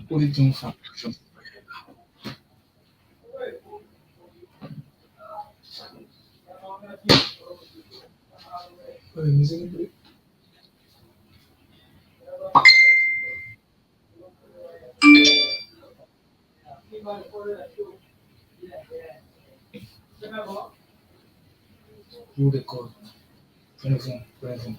put it in some. Music. You record. Present, present.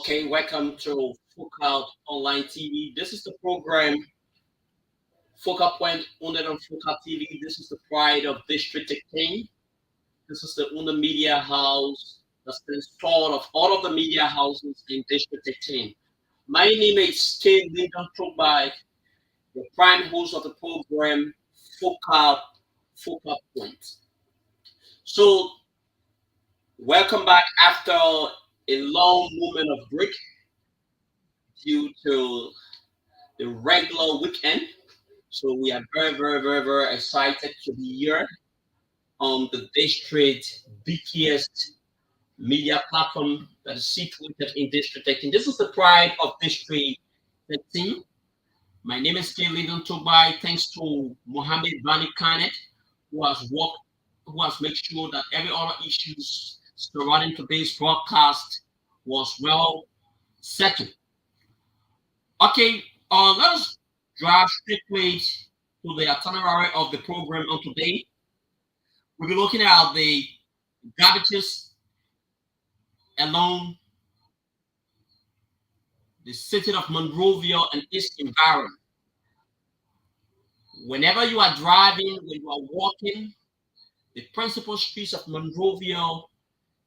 Okay, welcome to Focal Online TV. This is the program Focal Point Unit on Focal TV. This is the pride of District 18. This is the Una Media House that's been installed of all of the media houses in District 18. My name is Ken Lincoln Tobay, the prime host of the program Focal Point. So, welcome back after a long moment of break due to the regular weekend. So we are very, very, very, very excited to be here on the District BTS media platform that is situated in District 18. This is the pride of District 13. My name is Ken Lyndon Tobai. Thanks to Mohammed Bani Khanet, who has worked, who has made sure that every other issues surrounding today's broadcast was well settled. Okay, let's drive straight to the itinerary of the program on today. We'll be looking at the garbages along the city of Monrovia and its environment. Whenever you are driving, when you are walking, the principal streets of Monrovia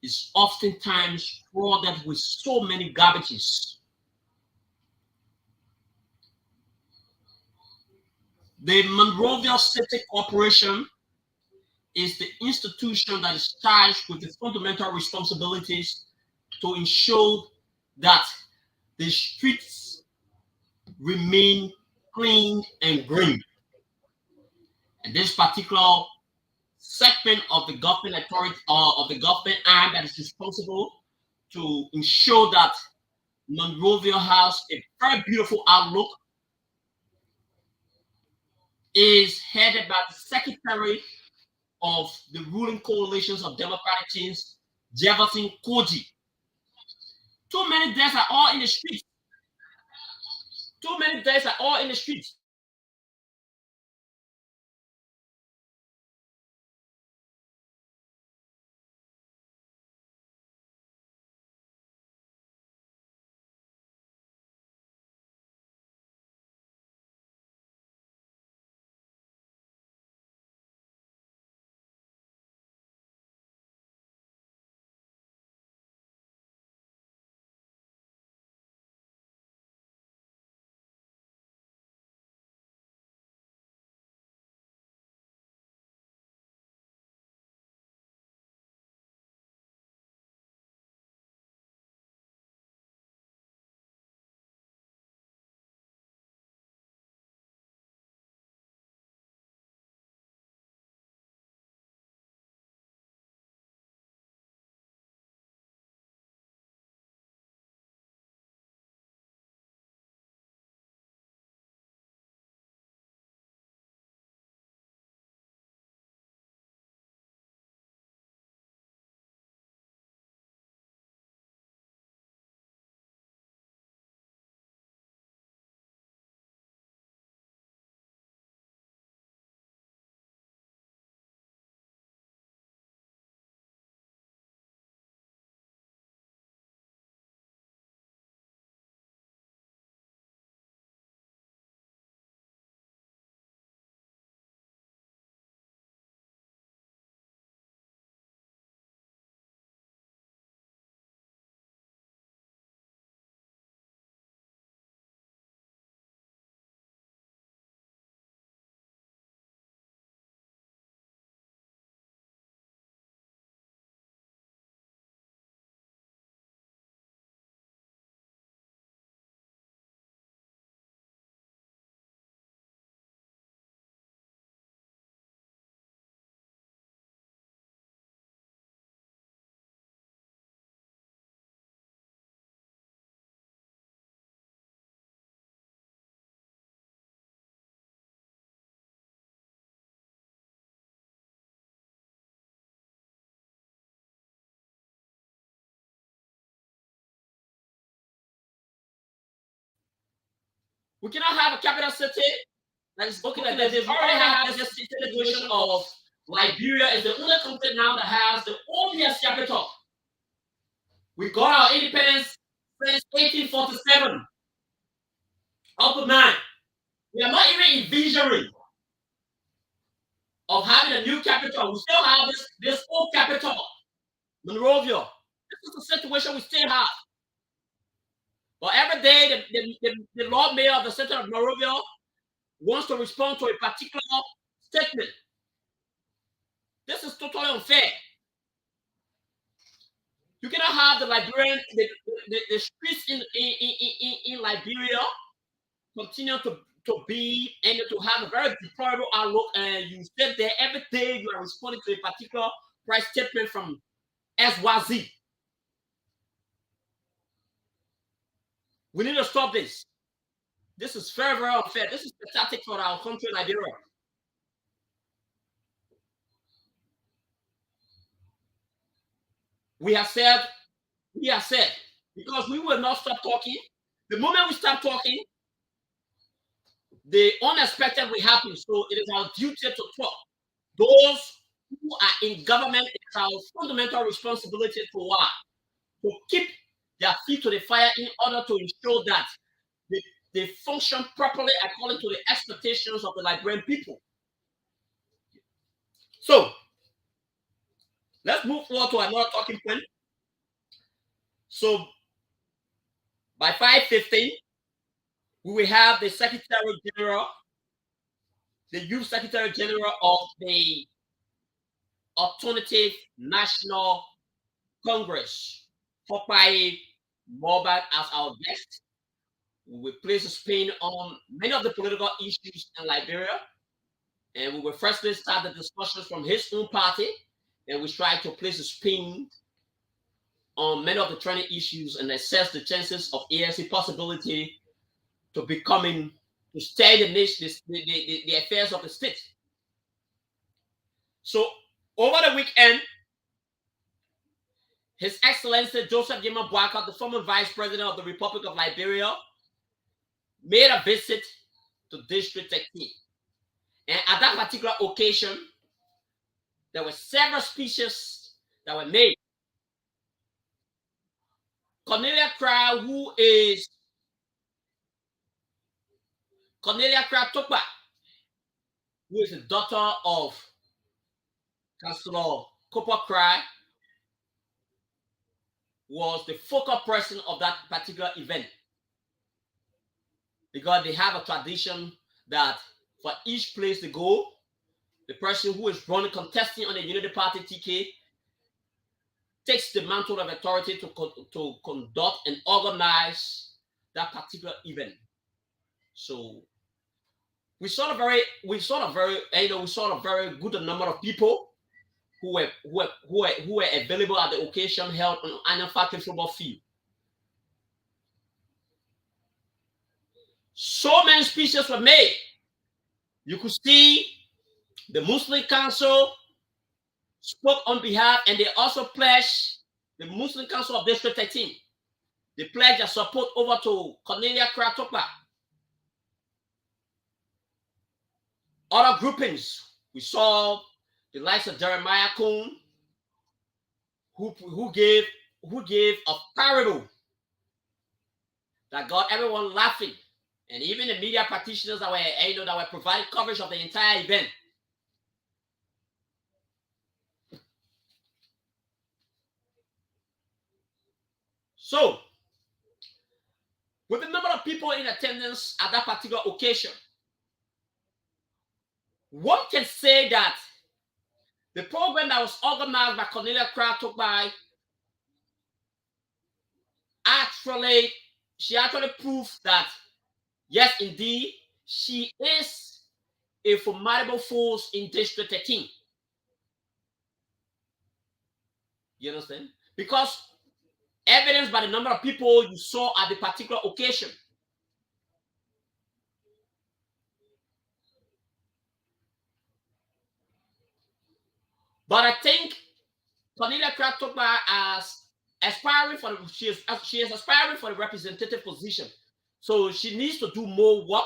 is oftentimes flooded with so many garbages. The Monrovia City Corporation is the institution that is charged with the fundamental responsibilities to ensure that the streets remain clean and green. And this particular segment of the government authority or of the government arm that is responsible to ensure that Monrovia has a very beautiful outlook is headed by the Secretary of the ruling coalitions of Democratic Teams, Jefferson Koji. Too many deaths are all in the streets. Too many deaths are all in the streets. We cannot have a capital city that is looking like this. We already have this situation of Liberia is the only country now that has the oldest capital. We got our independence since 1847. Up to 9. We are not even in visionary of having a new capital. We still have this old capital, Monrovia. This is the situation we still have. But every day, the Lord Mayor of the city of Monrovia wants to respond to a particular statement. This is totally unfair. You cannot have the Liberian, the streets in Liberia continue to be and to have a very deplorable outlook, and you sit there every day, you are responding to a particular price statement from SYZ. We need to stop this. This is very, very unfair. This is pathetic for our country, Liberia. We have said, because we will not stop talking. The moment we stop talking, the unexpected will happen. So it is our duty to talk. Those who are in government, it's our fundamental responsibility to keep their feet to the fire in order to ensure that they function properly according to the expectations of the Liberian people. So let's move forward to another talking point. So by 5:15, we will have the Secretary General, the Youth Secretary General of the Alternative National Congress, Fopai Morbad, as our guest. We will place a spin on many of the political issues in Liberia. And we will firstly start the discussions from his own party. And we try to place a spin on many of the trending issues and assess the chances of ANC possibility to stay the nation, the affairs of the state. So over the weekend, His Excellency Joseph Yema Boakai, the former Vice President of the Republic of Liberia, made a visit to District 13. And at that particular occasion, there were several speeches that were made. Cornelia Kra, who is Cornelia Kra Tokpa, who is the daughter of Councillor Cooper Kra, was the focal person of that particular event. Because they have a tradition that for each place they go, the person who is running, contesting on the Unity Party TK, takes the mantle of authority to conduct and organize that particular event. So we saw a very good number of people who were available at the occasion held on Anyan Factory football field. So many speeches were made. You could see the Muslim Council spoke on behalf, and they also pledged, the Muslim Council of District 13, they pledged their support over to Cornelia Kra Tokpa. Other groupings, we saw the likes of Jeremiah Kuhn, who gave a parable that got everyone laughing, and even the media practitioners that were providing coverage of the entire event. So, with the number of people in attendance at that particular occasion, one can say that the program that was organized by Cornelia Kra Tokpa she actually proved that, yes, indeed, she is a formidable force in District 13. You understand? Because evidenced by the number of people you saw at the particular occasion. But I think Cornelia Kra Tokpa she is aspiring for the representative position. So she needs to do more work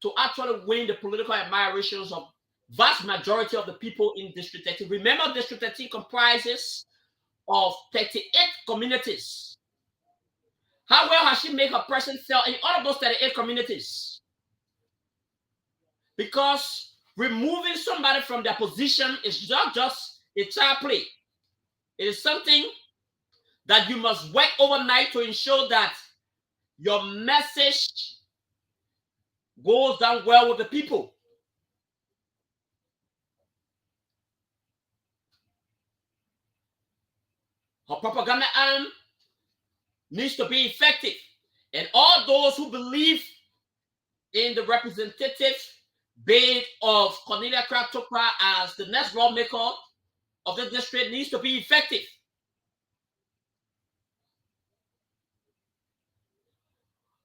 to actually win the political admirations of vast majority of the people in District 13. Remember, District 13 comprises of 38 communities. How well has she made her presence felt in all of those 38 communities? Because removing somebody from their position is not just a child play. It is something that you must work overnight to ensure that your message goes down well with the people. Her propaganda arm needs to be effective. And all those who believe in the representative bid of Cornelia Craft Tokpa as the next lawmaker of the district needs to be effective.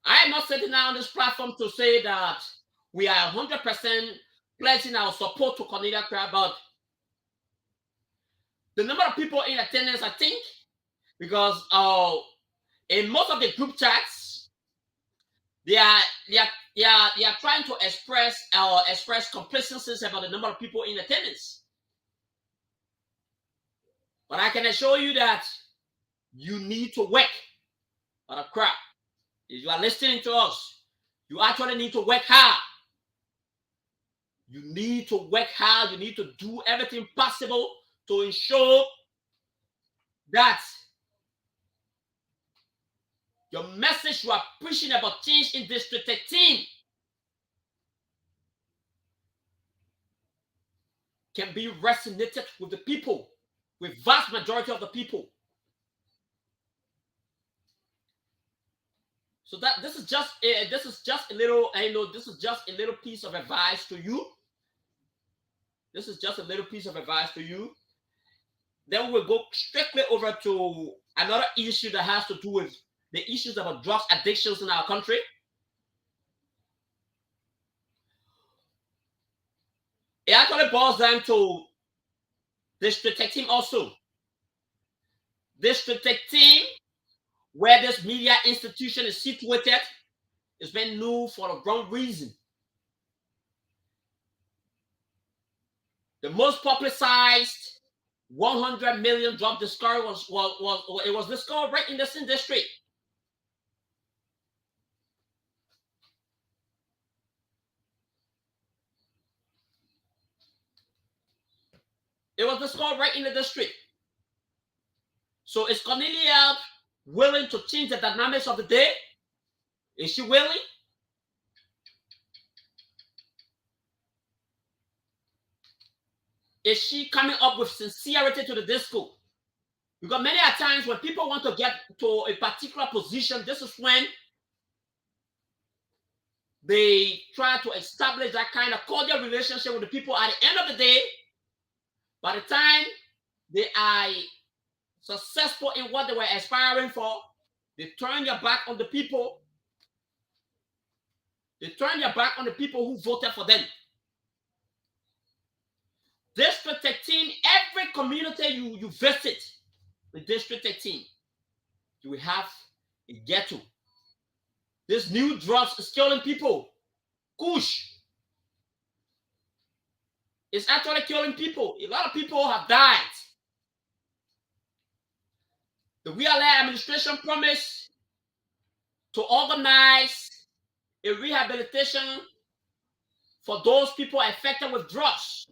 I am not sitting down on this platform to say that we are 100% pledging our support to Cornelia Craft, but the number of people in attendance, I think, because in most of the group chats, they are trying to express complacencies about the number of people in attendance. But I can assure you that you need to work on a crap. If you are listening to us, you actually need to work hard. You need to work hard. You need to do everything possible to ensure that your message you are preaching about change in District 13 can be resonated with the people, with vast majority of the people. So that this is just a little, I know this is just a little piece of advice to you. This is just a little piece of advice to you. Then we'll go strictly over to another issue that has to do with the issues about drugs addictions in our country. It actually boils down to District 13 also. District 13, where this media institution is situated, is been known for the wrong reason. The most publicized 100 million drug discovery was discovered right in the same district. It was discovered right in the district. So is Cornelia willing to change the dynamics of the day? Is she willing? Is she coming up with sincerity to the disco? Because many a times when people want to get to a particular position, this is when they try to establish that kind of cordial relationship with the people. At the end of the day, by the time they are successful in what they were aspiring for, they turn their back on the people. They turn their back on the people who voted for them. District 13, every community you visit in District 13, you will have a ghetto. This new drugs is killing people. Kush is actually killing people. A lot of people have died. The Wiale administration promised to organize a rehabilitation for those people affected with drugs.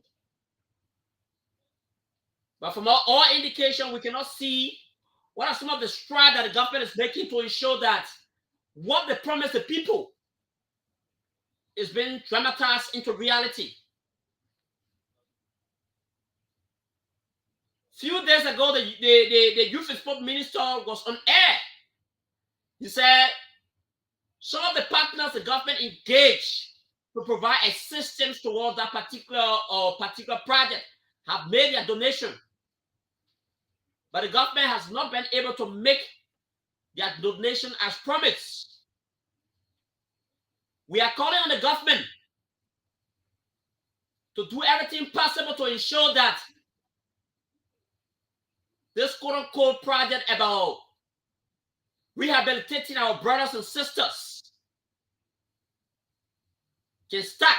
But from all indication, we cannot see what are some of the strides that the government is making to ensure that what they promised the people is being dramatized into reality. Few days ago, the youth and sport minister was on air. He said some of the partners the government engaged to provide assistance towards that particular project have made their donation. But the government has not been able to make their donation as promised. We are calling on the government to do everything possible to ensure that this quote-unquote project about rehabilitating our brothers and sisters can start.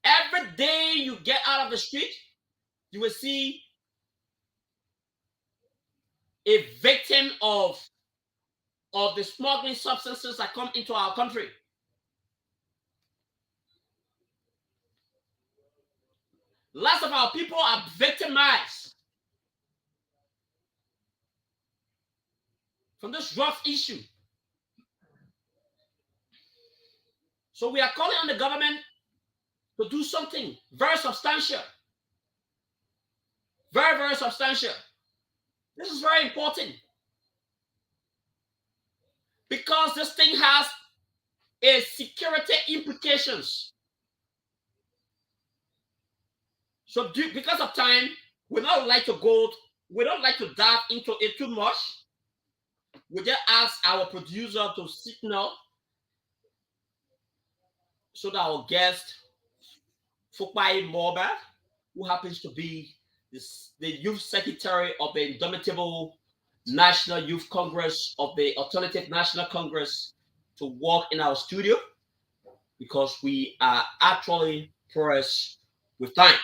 Every day you get out of the street, you will see a victim of the smuggling substances that come into our country. Lots of our people are victimized from this rough issue. So we are calling on the government to do something very substantial. Very, very substantial. This is very important. Because this thing has a security implications. So because of time, we don't like to dive into it too much. We just ask our producer to signal so that our guest, Fukpai Morba, who happens to be the youth secretary of the Indomitable National Youth Congress of the Alternative National Congress, to walk in our studio because we are actually pressed with time.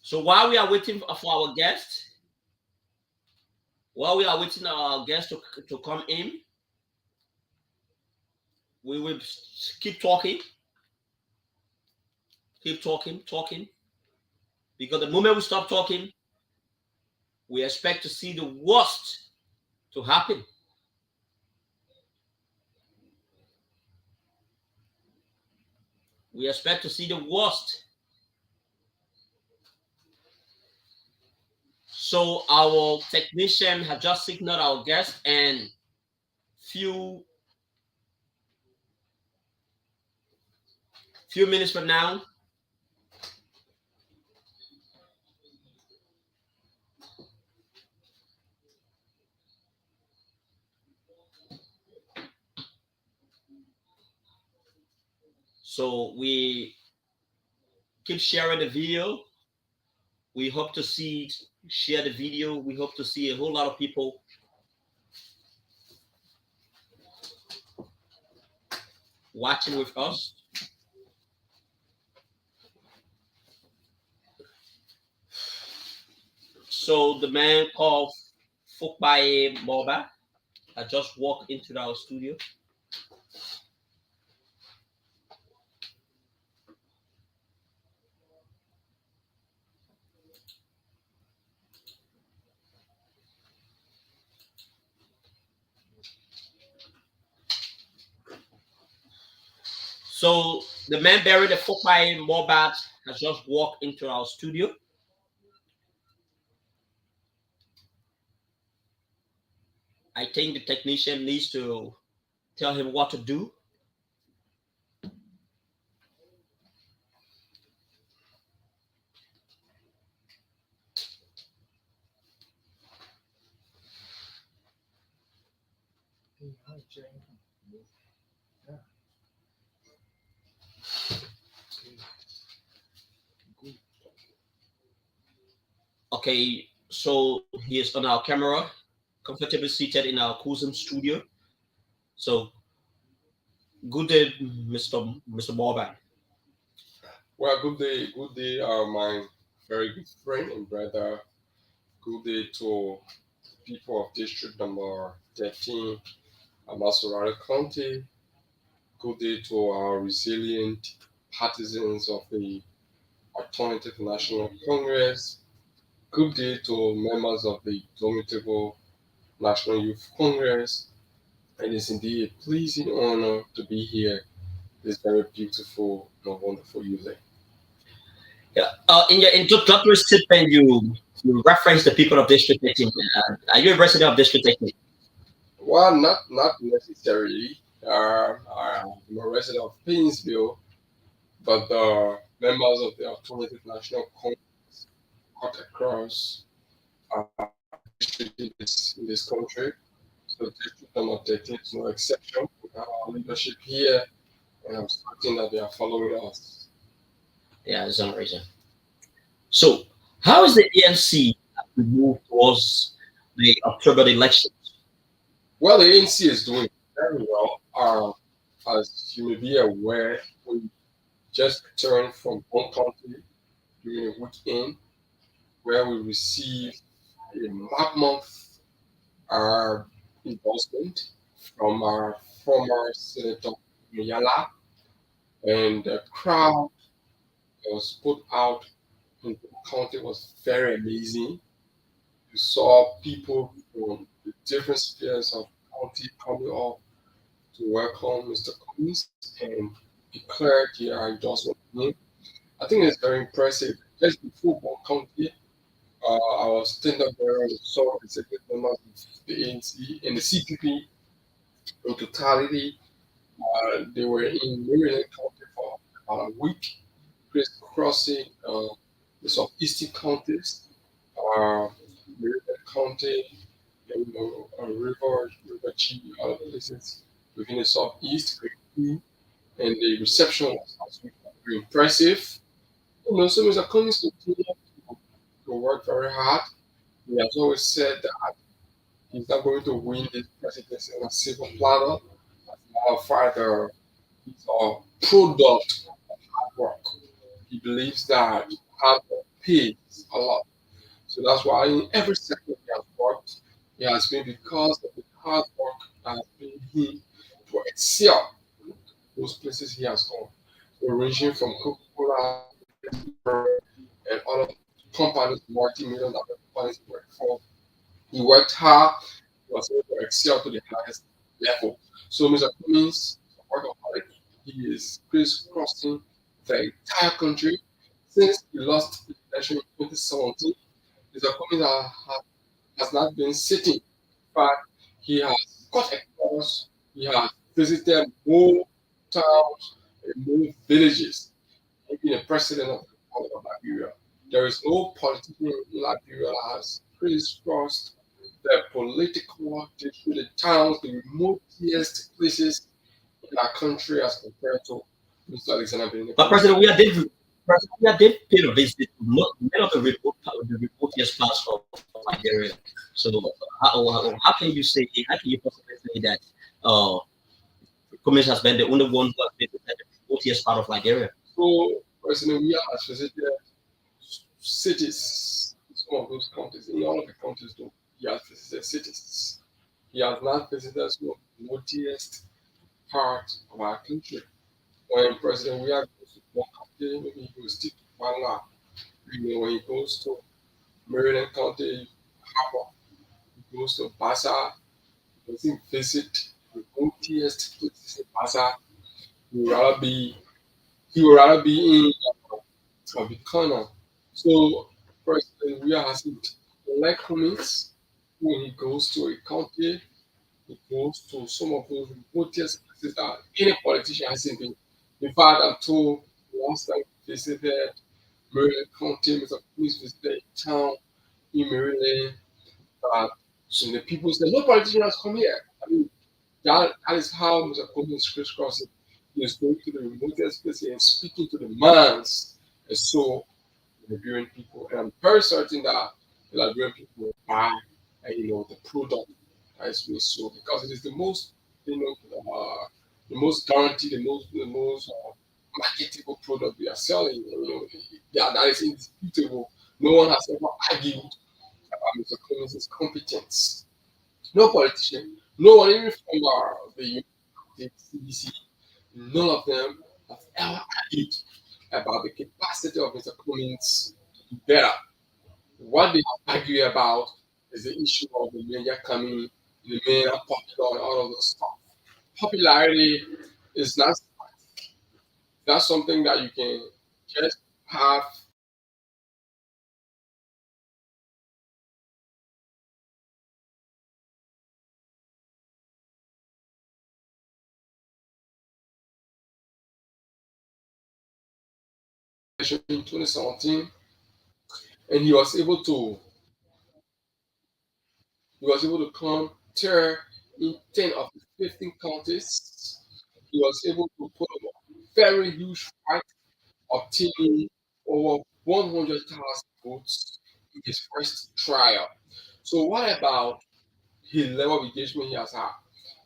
So while we are waiting for our guest, to come in, we will keep talking. Keep talking. Because the moment we stop talking, we expect to see the worst to happen. We expect to see the worst. So our technician has just signaled our guest, and few minutes from now, so we keep sharing the video. We hope to share the video. We hope to see a whole lot of people watching with us. So the man called Fukpai Morba had just walked into our studio. So the man bearing the Fukpai Morba has just walked into our studio. I think the technician needs to tell him what to do. Okay, so he is on our camera, comfortably seated in our Kuzum studio. So, good day, Mr. Morban. Well, good day, my very good friend and brother. Good day to people of District Number 13, Amasurara County. Good day to our resilient partisans of the Alternative National Congress. Good day to members of the Indomitable National Youth Congress. It is indeed a pleasing honor to be here this very beautiful and wonderful evening. Yeah. In your introductory statement, you reference the people of District 13. Are you a resident of District 13? Well, not necessarily. I'm a resident of Painesville, but the members of the Alternative National Congress cut across district in this country. So district number 13 is no exception. We have our leadership here and I'm certain that they are following us. Yeah, it's amazing. So, how is the ANC move towards the October election? Well, the ANC is doing very well. As you may be aware, we just returned from one country during a weekend where we received a month our endorsement from our former Senator Yala, and the crowd that was put out in the county was very amazing. You saw people from the different spheres of the county coming up to welcome Mr. Cummings and declare their endorsement of him. I think it's very impressive. Just before Bon County, our standard bearer saw executive members of the ANC and the CPP in totality. They were in Maryland County for about a week, crisscrossing the southeastern counties, uh, Maryland County, River Chi, other places within the southeast, and the reception was absolutely very impressive. So Mr. Cummings continued to work very hard. He has always said that he's not going to win this presidency on a silver platter. As a matter of fact, he's a product of hard work. He believes that hard work pays a lot. So that's why in every sector he has worked, it has been because of the hard work that has been him to excel those places he has gone. So ranging from Coca-Cola and other companies, multi-million dollar companies he worked for. He worked hard, he was able to excel to the highest level. So Mr. Cummings is a workaholic. He is crisscrossing the entire country since he lost the election in 2017. Mr. Cummings has not been sitting. In fact, he has cut across, he has visited more towns and more villages, being a president of the Republic of Liberia. There is no politician in Liberia that has crisscrossed the political through the towns, the remotest places in our country as compared to Mr. Alexander Benin. But President we did pay a visit to many of the remotest parts of Nigeria. So how can you say, how can you possibly say that uh, Cummings has been the only one who has visited the remotest part of Nigeria? So President we has visited cities, some of those counties, in all of the counties though, he has visited cities. He has not visited some of the remotest parts of our country. When President Weah goes to one county, maybe he will stick to one lab. When he goes to Maryland County Harbor, he goes to Baza, he doesn't visit the remotest places in Baza. He would rather be he would rather be in Tropicana. So President Weah has it. Like Cummings, when he goes to a county, he goes to some of those remotest places that any politician hasn't been. In fact, I'm told last time we visited Maryland County, Mr. Police visited a town in Maryland that so the people said, no politician has come here. I mean, that is how Mr. Cummings crisscrossing. He is going to the remotest places and speaking to the minds and so the Liberian people. And I'm very certain that the Liberian people will buy the product that is being sold because it is the most you know the most guaranteed, the most marketable product we are selling. Yeah, that is indisputable. No one has ever argued about Mr. Cummings' competence. No politician, no one even from the CDC, none of them have ever argued about the capacity of Mr. Cummings to do better. What they argue about is the issue of the media coming, the media popular, and all of those stuff. Popularity is not something that you can just have in 2017, and he was able to come third in 10 of the 15 counties. He was able to put up very huge fight, obtaining over 100,000 votes in his first trial. So, what about his level of engagement he has had?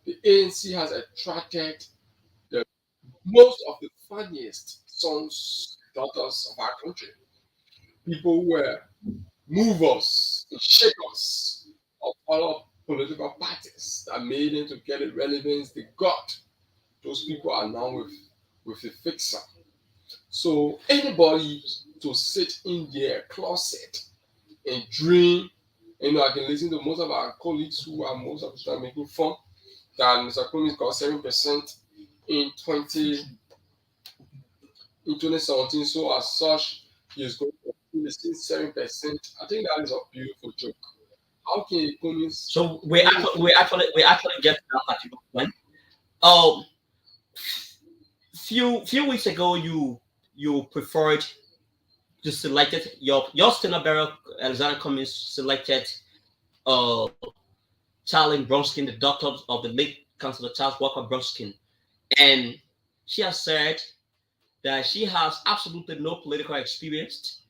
The ANC has attracted the most of the funniest sons, daughters of our country. People who were movers and shakers of other political parties that made them to get the relevance they got. Those people are now with the fixer. So anybody to sit in their closet and dream, I can listen to most of our colleagues who are most of the time making fun that Mr. Cummings got 7% in 2017. So as such, he is going to still 7%. I think that is a beautiful joke. How can Cummings? So we actually get to that particular point. Um, few weeks ago, you preferred you selected your standard bearer Alexander Cummings selected uh Charlene Bronskin, the daughter of the late Councillor Charles Walker Bronskin, and she has said that she has absolutely no political experience,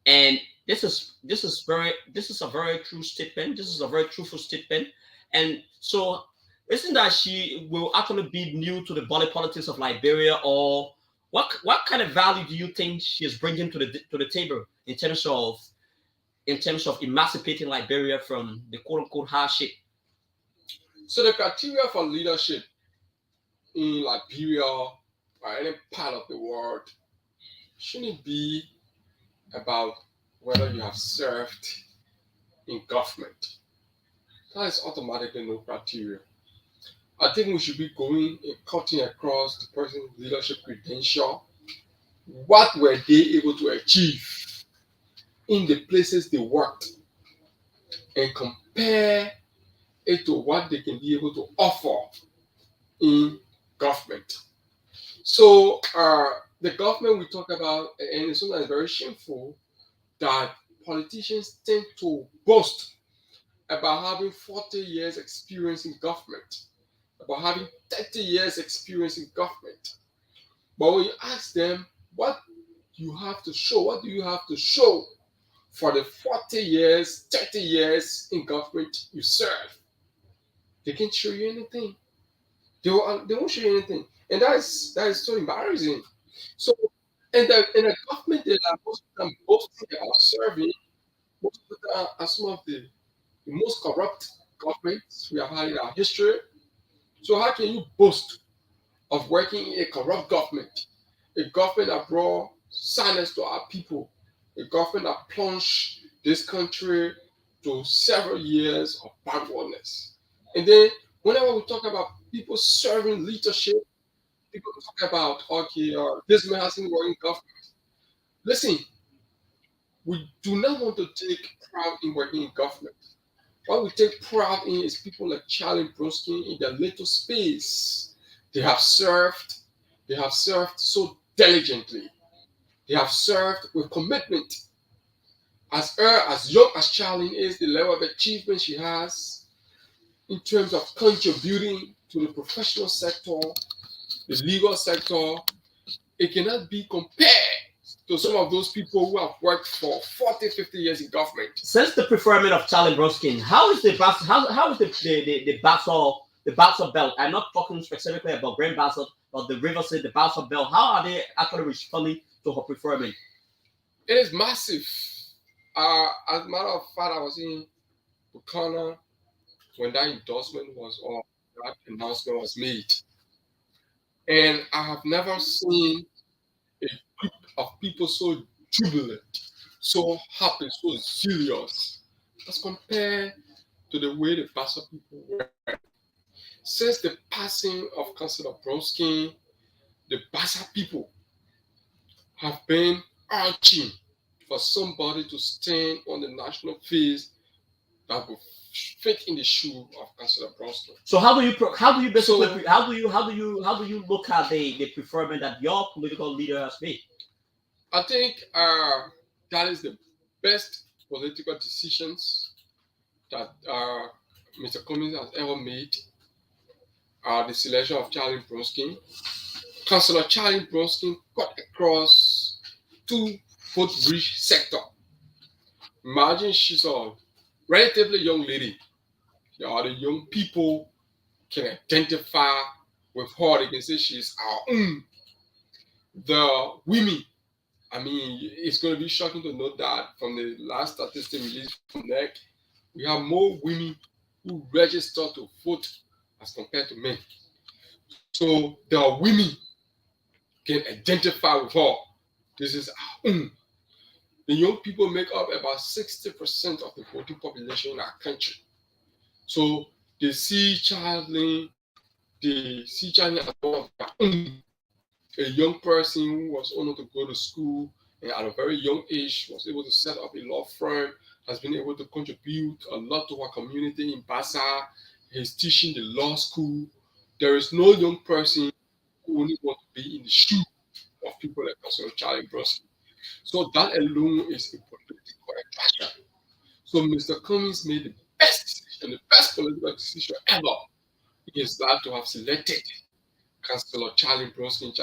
and this is a very true statement. This is a very truthful statement, and so isn't that she will actually be new to the body politics of Liberia, or what kind of value do you think she is bringing to the table in terms of emancipating Liberia from the quote unquote hardship? So the criteria for leadership in Liberia or any part of the world shouldn't be about whether you have served in government. That is automatically no criteria. I think we should be going and cutting across the person's leadership credential. What were they able to achieve in the places they worked, and compare it to what they can be able to offer in government. So the government we talk about, and it's sometimes very shameful that politicians tend to boast about having 40 years experience in government, about having 30 years experience in government. But when you ask them what you have to show, what do you have to show for the 40 years, 30 years in government you serve, they can't show you anything. They won't show you anything. And that is so embarrassing. So in the government that are most of them boasting about serving, most of them are some of the most corrupt governments we have had in our history. So how can you boast of working in a corrupt government? A government that brought sadness to our people, a government that plunged this country to several years of backwardness. And then whenever we talk about people serving leadership, people talk about okay, this man hasn't worked in government. Listen, we do not want to take pride in working in government. What we take pride in is people like Charlie Bronsky in their little space. They have served. They have served so diligently. They have served with commitment. As young as Charlene is, the level of achievement she has in terms of contributing to the professional sector, the legal sector, it cannot be compared to some of those people who have worked for 40, 50 years in government. Since the preferment of Charlie Bronskin, how is the Battle belt? I'm not talking specifically about Grand Battle, but the River State, the Battle belt. How are they actually responding to her preferment? It is massive. As a matter of fact, I was in Bukana when that endorsement was or that announcement was made. And I have never seen a group of people so jubilant, so happy, so serious as compared to the way the Bassa people were. Since the passing of Councillor Bronsky, the Bassa people have been urging for somebody to stand on the national face that will fit in the shoe of Councillor Bronsky. So how do you look at the preferment that your political leader has made? I think that is the best political decisions that Mr. Cummings has ever made. The selection of Charlie Bronsky. Councillor Charlie Bronsky cut across 2 footbridge sector. Imagine she's a relatively young lady. The young people can identify with her. They can say she's our own. The women, I mean, it's going to be shocking to note that from the last statistic released from NEC, we have more women who register to vote as compared to men. So the women can identify with her. This is our own. The young people make up about 60% of the voting population in our country. So they see Child Lane, they see Child Lane as one of their own. A young person who was honored to go to school and at a very young age was able to set up a law firm, has been able to contribute a lot to our community in Bassa. He's teaching the law school. There is no young person who only wants to be in the shoe of people like Councillor Charlie Bronsky. So that alone is a political attraction. So Mr. Cummings made the best decision, the best political decision ever in his life to have selected Councillor Charlie Bronsky.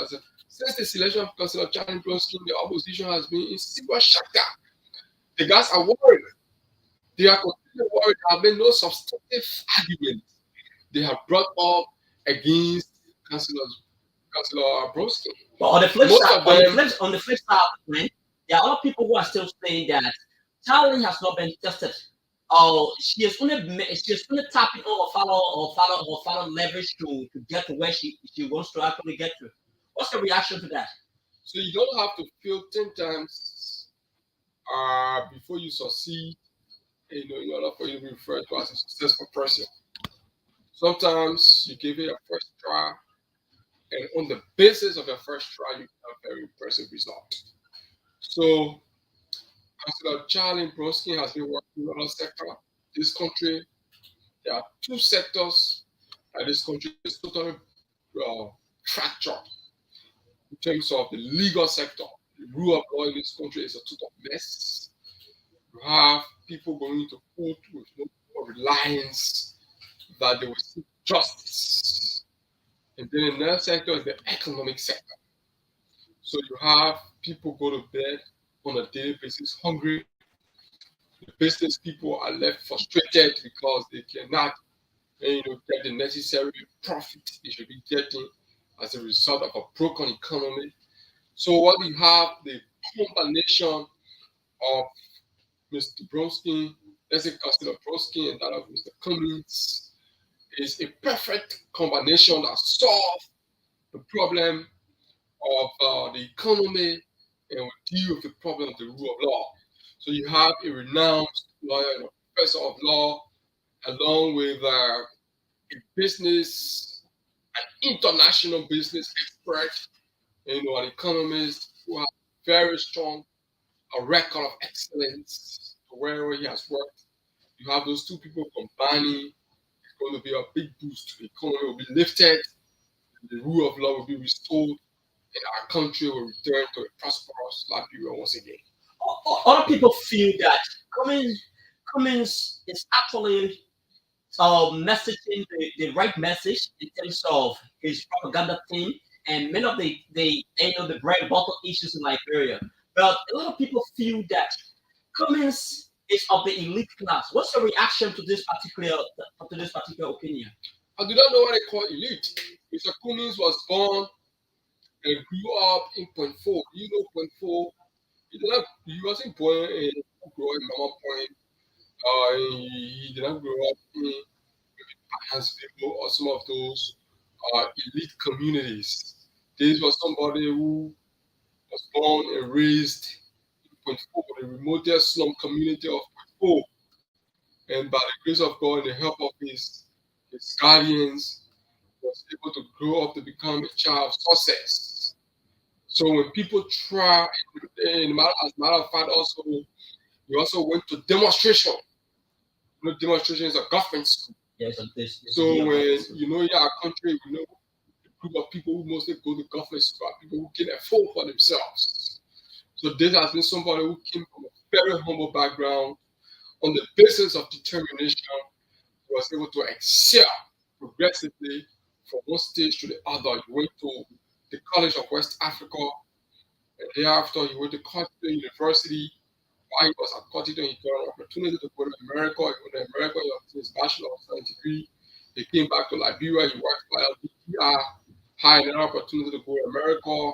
Since the selection of Councillor Charlie Bronsky, the opposition has been in severe shakta. The guys are worried. They are completely worried. There have been no substantive argument they have brought up against Councillor Bronsky. But on the flip side, on the flip side, man, there are other people who are still saying that Charlie has not been tested. She is only tapping on follow leverage to get to where she wants to actually get to. What's the reaction to that? So you don't have to fail 10 times before you succeed, in order for you to be referred to as a successful person. Sometimes you give it a first try, and on the basis of your first try, you have a very impressive result. So Councillor Charlie Bronsky has been working in another sector. This country, there are 2 sectors that this country is totally fractured. In terms of the legal sector, the rule of law in this country is a total mess. You have people going to court with no reliance that they will seek justice. And then another sector is the economic sector. So you have people go to bed on a daily basis hungry. The business people are left frustrated because they cannot get the necessary profit they should be getting as a result of a broken economy. So what we have, the combination of Mr. Bronsky, let's say Councillor Bronsky, and that of Mr. Cummings, is a perfect combination that solves the problem of the economy and will deal with the problem of the rule of law. So you have a renowned lawyer and a professor of law, along with a business, an international business expert, an economist who has very strong record of excellence wherever he has worked. You have those 2 people combining. It's going to be a big boost. The economy will be lifted, the rule of law will be restored, and our country will return to a prosperous Liberia once again. Other people feel that Cummings is actually messaging the right message in terms of his propaganda team and many of the bread and butter issues in Liberia. But a lot of people feel that Cummings is of the elite class. What's your reaction to this particular opinion? I do not know what they call elite. Mr. Cummings was born and grew up in Point 4. You know Point 4? He wasn't born in Mama Point. He did not grow up in Hansville or some of those elite communities. This was somebody who was born and raised in Point 4, the remotest slum community of Point 4. And by the grace of God and the help of his guardians, was able to grow up to become a child of success. So when people try, as a matter of fact, he also went to demonstration. Demonstration is a government school. Yes, so when in our country, a group of people who mostly go to government school, people who can afford for themselves. So this has been somebody who came from a very humble background. On the basis of determination, he was able to excel progressively from one stage to the other. He went to the College of West Africa, and thereafter he went to Cottington University. While he was at Cottington, he got an opportunity to go to America. He went to America, he obtained his Bachelor of Science degree. He came back to Liberia, he worked for LDPR, had an opportunity to go to America,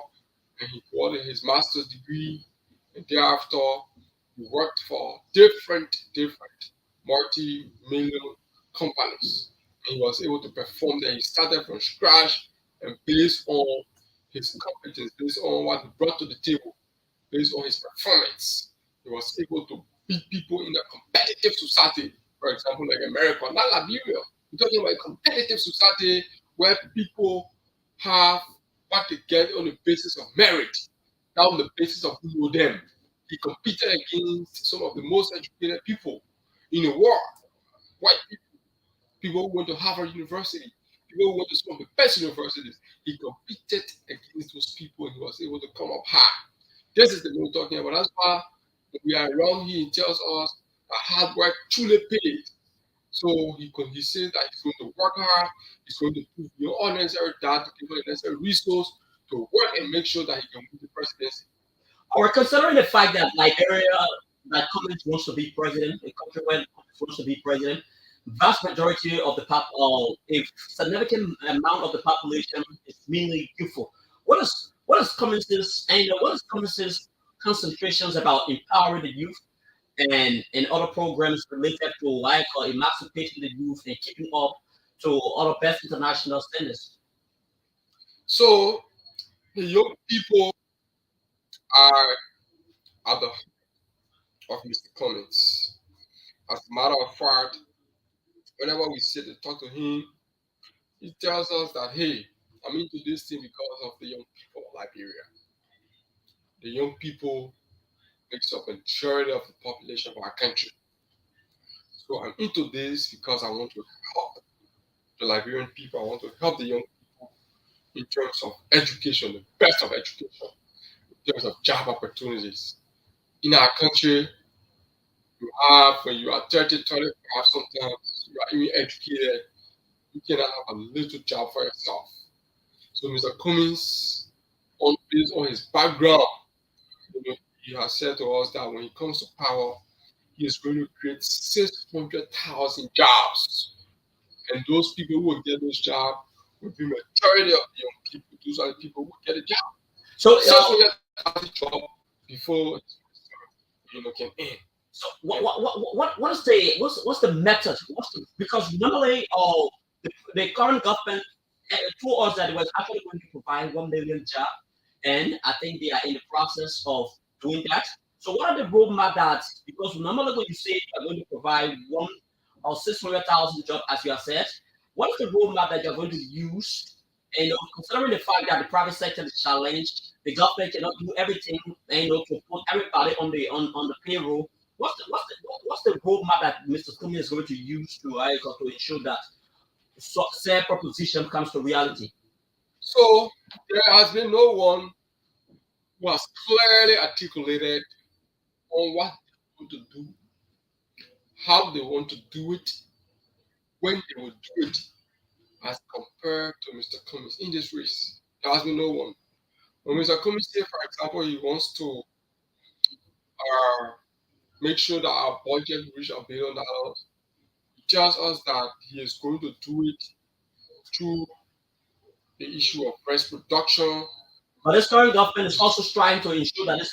and he got his master's degree. And thereafter, he worked for different multi-million companies. And he was able to perform there. He started from scratch, and based on his competence, based on what he brought to the table, based on his performance, he was able to beat people in a competitive society. For example, like America, not Liberia. We're talking about a competitive society where people have what they get on the basis of merit, not on the basis of who know them. He competed against some of the most educated people in the world, white people who went to Harvard University, people who went to some of the best universities. He competed against those people and he was able to come up high. This is the one we're talking about. That's why when we are around here, he tells us that hard work truly pays. So he says that he's going to work hard, he's going to put all necessary data, to give him the necessary resource to work and make sure that he can win the presidency. Or considering the fact that Liberia, that Cummins wants to be president, a country where Cummins wants to be president, vast majority of the a significant amount of the population is mainly youthful. What is Cummins's and what is Cummins's concentrations about empowering the youth and other programs related to emancipating the youth and keeping up to other best international standards? So the young people are at the heart of Mr. Cummins. As a matter of fact, whenever we sit and talk to him, he tells us that, hey, I'm into this thing because of the young people of Liberia. The young people makes up a majority of the population of our country. So I'm into this because I want to help the Liberian people. I want to help the young people in terms of education, the best of education, in terms of job opportunities. In our country, when you are 30, 35, sometimes you are even educated, you cannot have a little job for yourself. So Mr. Cummins, based on his background, he has said to us that when he comes to power, he is going to create 600,000 jobs. And those people who will get those jobs will be majority of the young people. Those are the people who get a job. So 600,000 jobs before can end. So what's the method? Because normally the current government told us that it was actually going to provide 1 million jobs, and I think they are in the process of doing that. So what are the roadmap that, because normally when you say you are going to provide 1 or 600,000 jobs, as you have said, what is the roadmap that you're going to use? And considering the fact that the private sector is challenged, the government cannot do everything, to put everybody on the payroll. What's the roadmap that Mr. Cummins is going to use to ensure that said proposition comes to reality? So there has been no one who has clearly articulated on what they want to do, how they want to do it, when they will do it, as compared to Mr. Cummins in this race. There has been no one. When Mr. Cummins says, for example, he wants to make sure that our budget reaches $1 billion, he tells us that he is going to do it through the issue of breast production. But this current government is also trying to ensure that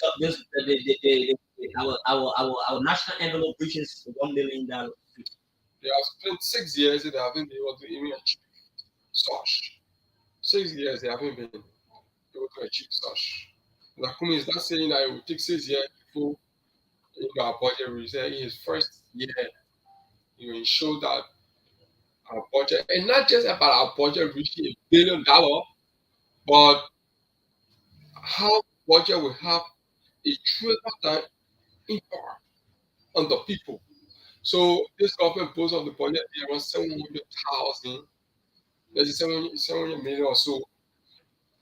our national envelope reaches $1 million. They have spent 6 years and they haven't been able to even achieve such. 6 years they haven't been able to achieve such. Mr. Cummins is not saying that it will take 6 years before our budget reaches in his first year. He will ensure that our budget, and not just about our budget reaching $1 billion, but how budget will have a trillion impact on the people. So this government post of the budget around 700,000, let's say 700 million or so,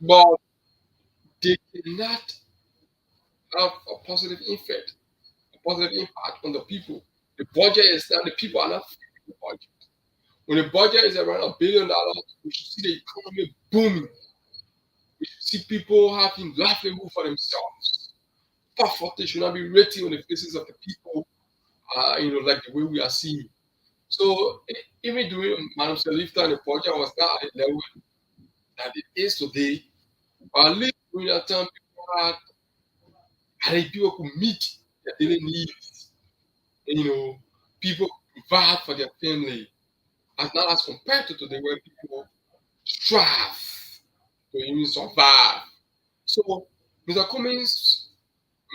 but they cannot have a positive impact on the people. The budget is that the people are not the budget. When the budget is around $1 billion, we should see the economy booming. We should see people having livelihood for themselves. Poverty should not be written on the faces of the people, like the way we are seeing. So even during Madam Selifta and the project was not at the level that it is today. But at least during that time, people could meet their daily needs. And, people provide for their family. As not as compared to today where people strive to even survive. So Mr. Cummings'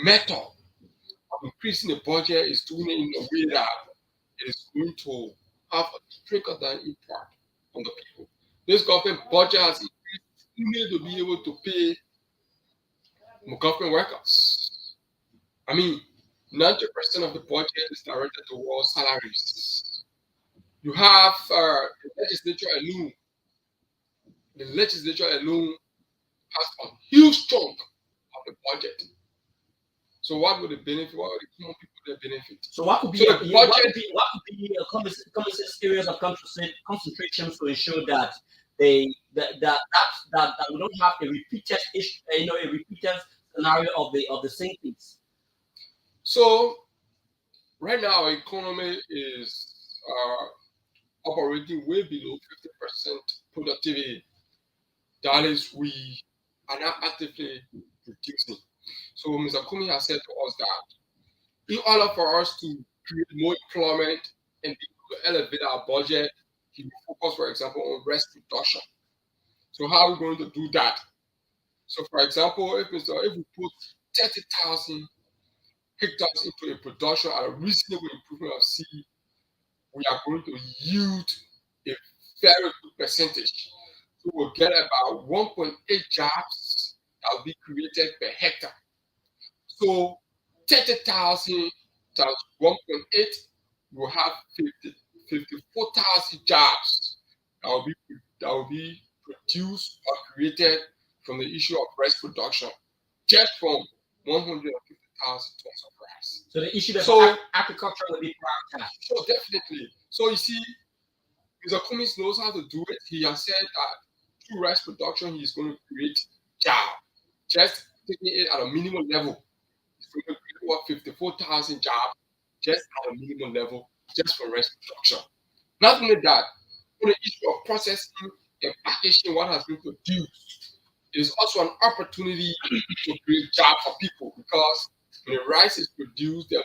method of increasing the budget is doing it in a way that it is going to have a trickle-down impact on the people. This government budget has increased only to be able to pay government workers. I mean, 90% of the budget is directed towards salaries. You have the legislature alone has a huge chunk of the budget. So what would the benefit? What would the common people that benefit? So what could be So the budget, common sense areas of concentration to ensure that that we don't have a repeated issue, a repeated scenario of the same things. so right now our economy is operating way below 50% productivity. That is, we are not actively producing. So Mr. Kumi has said to us that in order for us to create more employment and be able to elevate our budget, he will focus, for example, on rice production. So how are we going to do that? So, for example, if we put 30,000 hectares into a production at a reasonable improvement of seed, we are going to yield a very good percentage. So we'll get about 1.8 jobs that will be created per hectare. So 30,000 times 1.8, we'll have 54,000 jobs that will be produced or created from the issue of rice production, just from 150,000 tons of rice. So the issue of So- agriculture will be prioritized. So definitely. So you see, Mr. Cummings knows how to do it. He has said that through rice production, he's going to create job. Just taking it at a minimum level. He's going to create what 54,000 jobs just at a minimum level, just for rice production. Not only that, on the issue of processing and packaging what has been produced, it is also an opportunity to create jobs for people, because when the rice is produced, there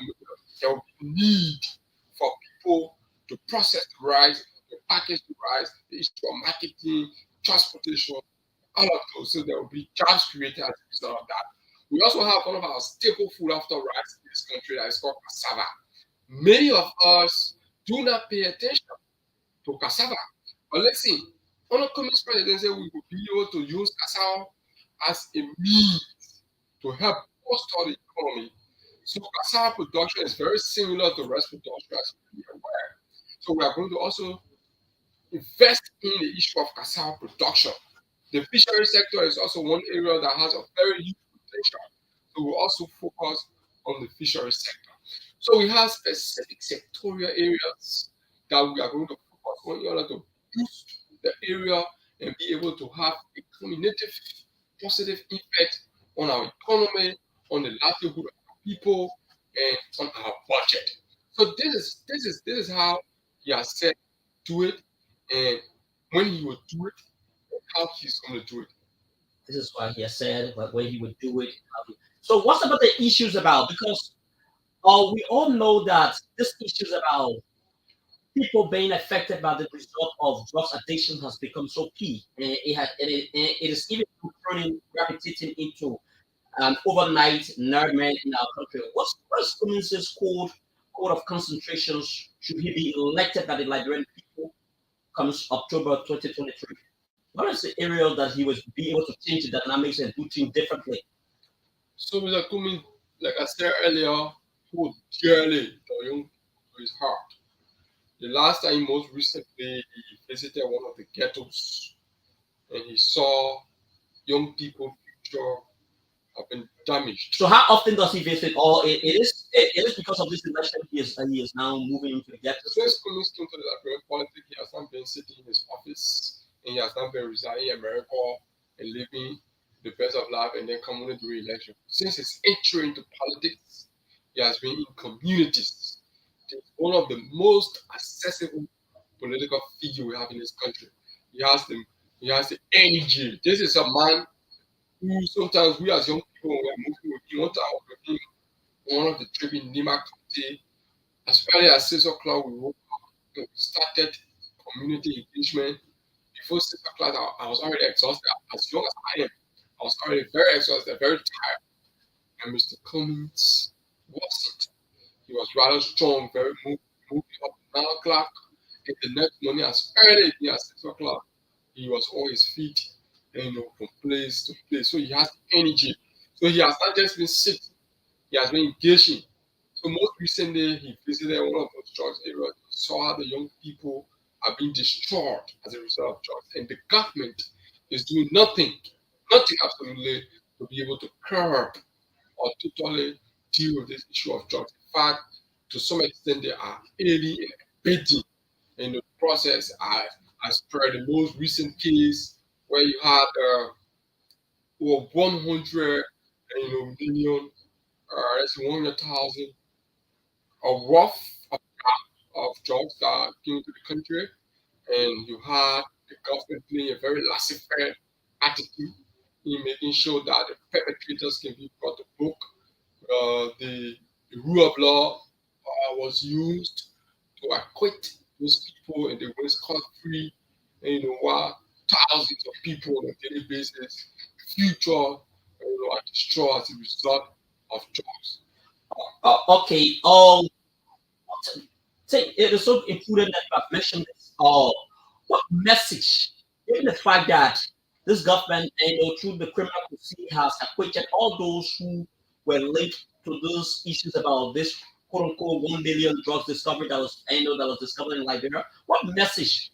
will be need for people to process the rice, to package the rice, the issue of marketing, transportation, all of those. So there will be jobs created as a result of that. We also have one of our staple food after rice in this country that is called cassava. Many of us do not pay attention to cassava. But let's see, under Cummings presidency, we will be able to use cassava as a means to help bolster the economy. So cassava production is very similar to rice production, as you are aware. So we are going to also invest in the issue of cassava production. The fishery sector is also one area that has a very huge potential. So we'll also focus on the fishery sector. So we have specific sectorial areas that we are going to focus on in order to boost the area and be able to have a cumulative positive impact on our economy, on the livelihood of our people, and on our budget. So this is how he has said do it, and when he will do it, and how he's going to do it. This is why he has said where he would do it. So what's about the issues about? Because we all know that this issues about people being affected by the result of drugs addiction has become so key, and it is even gravitating into overnight nerdmen in our country. What's Cummings' code of concentrations should he be elected by the Liberian people comes October 2023? What is the area that he would be able to change the dynamics and do things differently? So Mr. Cummings, like I said earlier, hold dearly to his heart. The last time, most recently, he visited one of the ghettos and he saw young people's future have been damaged. So how often does he visit? Or it is because of this election he is now moving into the ghetto. Since Cummings came to the Liberian politics, he has not been sitting in his office and he has not been residing in America and living the best of life, and then come on to re-election. Since his entry into politics, he has been in communities. He's one of the most accessible political figure we have in this country. He has the energy. This is a man who sometimes we as young people when we're moving with him, one time I was with him on one of the trip in Nima County. As early as 6 o'clock, we woke up and we started community engagement. Before 6 o'clock, I was already exhausted. As young as I am, I was already very exhausted, very tired. And Mr. Cummings wasn't. He was rather strong, very moving up 9 o'clock. And the next morning, as early as 6 o'clock, he was on his feet, and from place to place. So he has energy. So he has not just been sick, he has been engaging. So most recently, he visited one of those drugs areas. He saw how the young people are being destroyed as a result of drugs, and the government is doing nothing absolutely, to be able to curb or totally deal with this issue of drugs. In fact, to some extent, they are aiding and abetting in the process. As per the most recent case, where you had over 100 million, that's 100,000 worth of drugs that came into the country, and you had the government playing a very laissez-faire attitude in making sure that the perpetrators can be brought to book. The rule of law was used to acquit those people, and they went scot-free. And while thousands of people on a daily basis, future, are destroyed as a result of drugs. Okay. Say it is so important that you have mentioned this. What message, given the fact that this government, through the criminal proceeding, has acquitted all those who were linked to those issues about this quote unquote 1 million drugs discovery that was discovered in Liberia. What message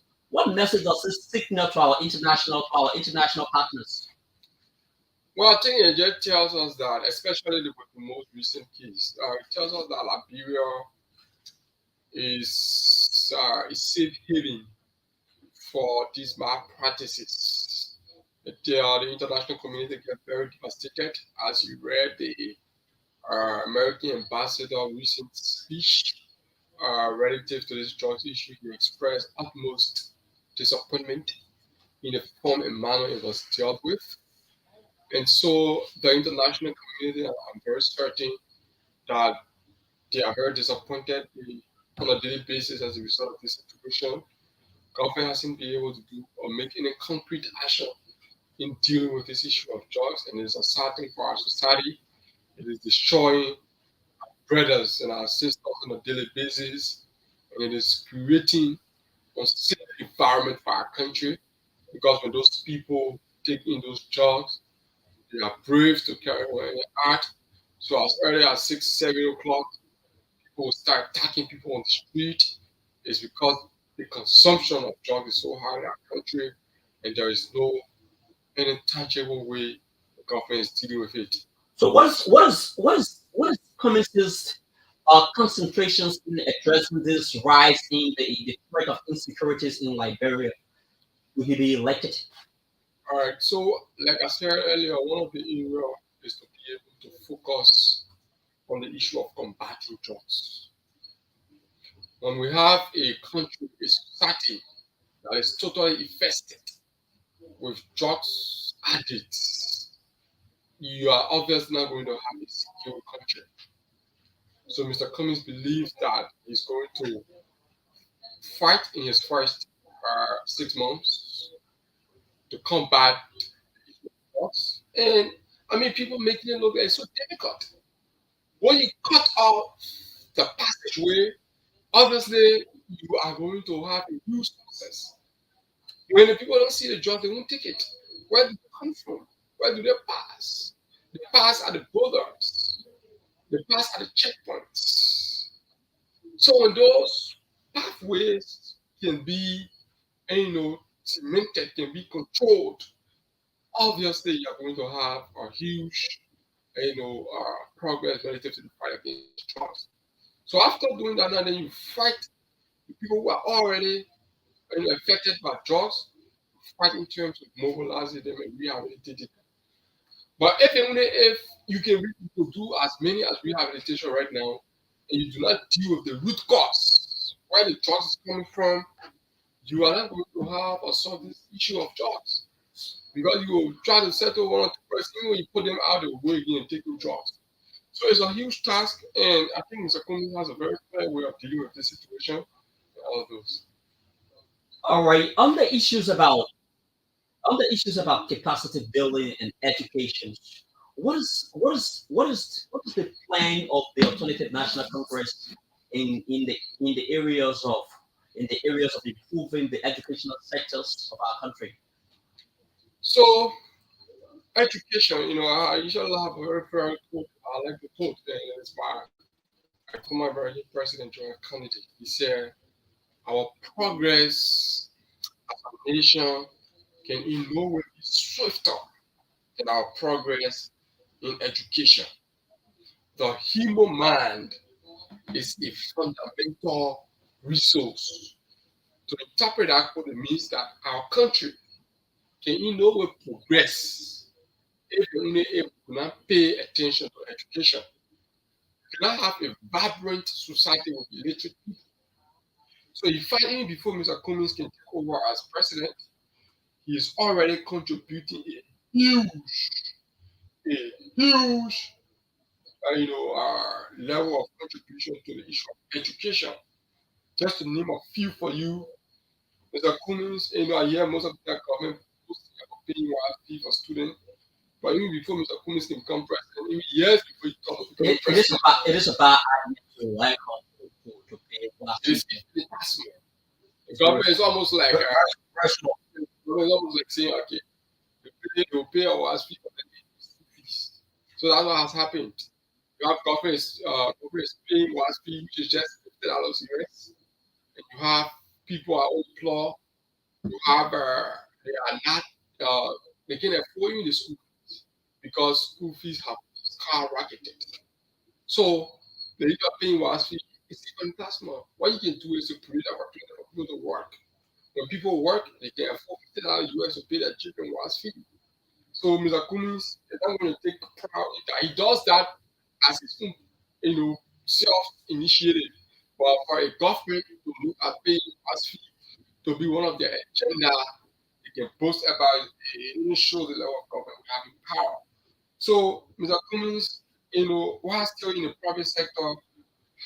does this signal to our international partners? Well, I think it just tells us that, especially with the most recent case, it tells us that Liberia is a safe haven for these malpractices. The international community get very devastated. As you read the American ambassador recent speech relative to this drugs issue, he expressed utmost disappointment in the form and manner it was dealt with. And so the international community, I'm very certain that they are very disappointed on a daily basis as a result of this situation. Government hasn't been able to do or make any concrete action in dealing with this issue of drugs, and it's a sad thing for our society. It is destroying our brothers and our sisters on a daily basis, and it is creating a unsafe environment for our country, because when those people take in those drugs, they are brave to carry on in the act. So as early as 6, 7 o'clock, people start attacking people on the street. It's because the consumption of drugs is so high in our country, and there is no any tangible way the government is dealing with it. So what is Cummings' concentrations in addressing this rise in the threat of insecurities in Liberia? Will he be elected? All right. So, like I said earlier, one of the areas is to be able to focus on the issue of combating drugs. When we have a country, a society that is totally infested with drugs addicts, you are obviously not going to have a secure country. So Mr. Cummings believes that he's going to fight in his first 6 months to combat drugs. And I mean, people making it look like it's so difficult. When you cut off the passageway, obviously you are going to have a huge success. When the people don't see the drug, they won't take it. Where do they come from? Where do they pass? They pass at the borders. They pass at the checkpoints. So when those pathways can be, cemented, can be controlled, obviously you're going to have a huge, progress relative to the fight against drugs. So after doing that, and then you fight the people who are already affected by drugs, fight in terms of mobilizing them and rehabilitating them. But if you can really do as many as rehabilitation right now, and you do not deal with the root cause, where the drugs is coming from, you are not going to have or solve this issue of drugs. Because you will try to settle one or two persons, even when you put them out, they will go again and take the drugs. So it's a huge task, and I think Mr. Kumi has a very clear way of dealing with this situation and all of those. All right. On the issues about capacity building and education, what is the plan of the Alternative National Congress in the areas of improving the educational sectors of our country? So education, I usually have a very very quote. I like the quote, and it's by I former very President John F. Kennedy. He said, "Our progress as a nation can in no way be swifter than our progress in education. The human mind is a fundamental resource." To interpret that quote, it means that our country can in no way progress if we only able to not pay attention to education. We cannot have a vibrant society with illiterate people. So you find even before Mr. Cummings can take over as president, he is already contributing a huge, level of contribution to the issue of education. Just to name a few for you, Mr. Cummings, I hear most of the government posting about paying fee for students. But even before Mr. Cummings can become president, even years before he comes to become president, It is about to like to pay it is impossible. The government is almost like saying, okay, they'll pay our fee for the fees. So that's what has happened. You have government is paying was fee, which is just $50 US, and you have people are unemployed. You have they are not they can afford even the school fees because school fees have skyrocketed. So the issue of paying was fee is even plasma. What you can do is to create opportunity for people to work. When people work, they can afford $50 US to pay their children was fee. So Mr. Cummings is not going to take proud. He does that as his own, self-initiated. But for a government to look at paying as fee to be one of their agenda, they can boast about it. It shows the level of government having power. So Mr. Cummings, while still in the private sector,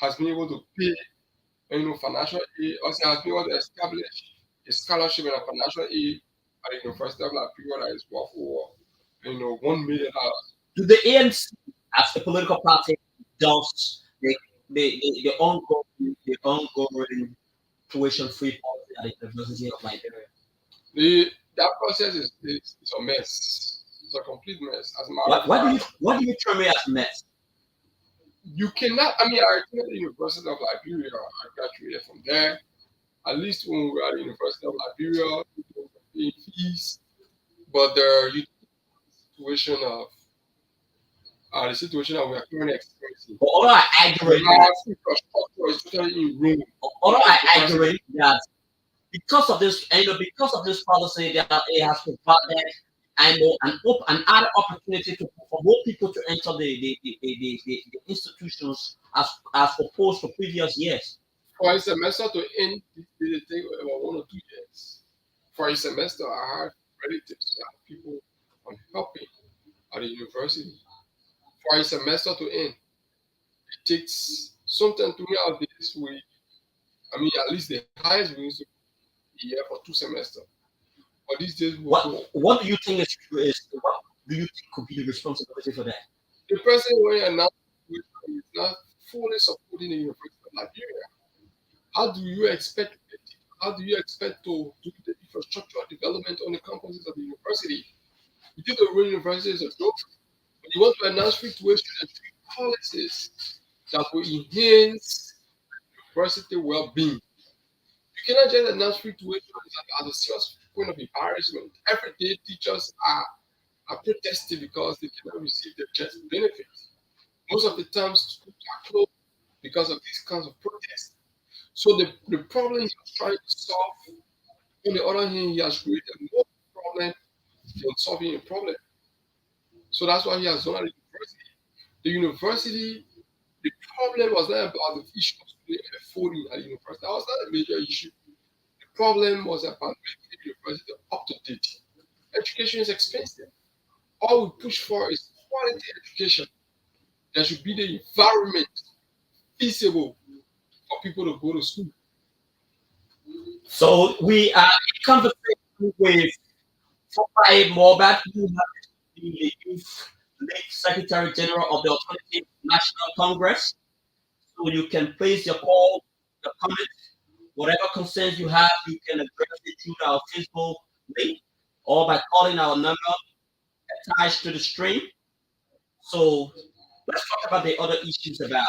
has been able to pay, financial aid. Also has been able to establish a scholarship and a financial aid at the University of Liberia that is worth over, $1 million. do the ANC as a political party does the ongoing tuition free policy at the University of Liberia? That process is a mess. It's a complete mess. As a matter of fact, What do you term it as mess? you cannot. I mean, I attended the University of Liberia. I graduated from there. At least when we were at the University of Liberia, we were paying fees, but the situation that we are currently experiencing. But although I agree, Our infrastructure is totally in ruin. although I agree that because of this policy that it has provided an added opportunity for more people to enter the institutions as opposed to previous years. For a semester to end, it take about 1 or 2 years. For a semester, I have relatives, I have people I'm helping at the university. For a semester to end, it takes sometimes 3 hours this week. I mean, at least the highest we used to be here for 2 semesters. But these days, What do you think what do you think could be the responsibility for that? the president when he announced is not fully supporting the University of Liberia. How do you expect it? How do you expect to do the infrastructure development on the campuses of the university? You think the rural university is a joke, but you want to announce free tuition and free policies that will enhance university well-being. You cannot just announce free tuition as a serious point of embarrassment. Every day, teachers are protesting because they cannot receive their just benefits. Most of the times, schools are closed because of these kinds of protests. So the problem he's trying to solve, on the other hand, he has created more problem than solving a problem. So that's why he has done at the university. The university, the problem was not about the issue of student affording at the university. That was not a major issue. The problem was about making the university up to date. Education is expensive. All we push for is quality education. There should be the environment feasible for people to go to school. So we are in conversation with Fokai Morbat, who happens to be the Youth League Secretary General of the Alternative National Congress. So you can place your call, your comment, whatever concerns you have, you can address it through our Facebook link or by calling our number attached to the stream. So let's talk about the other issues about.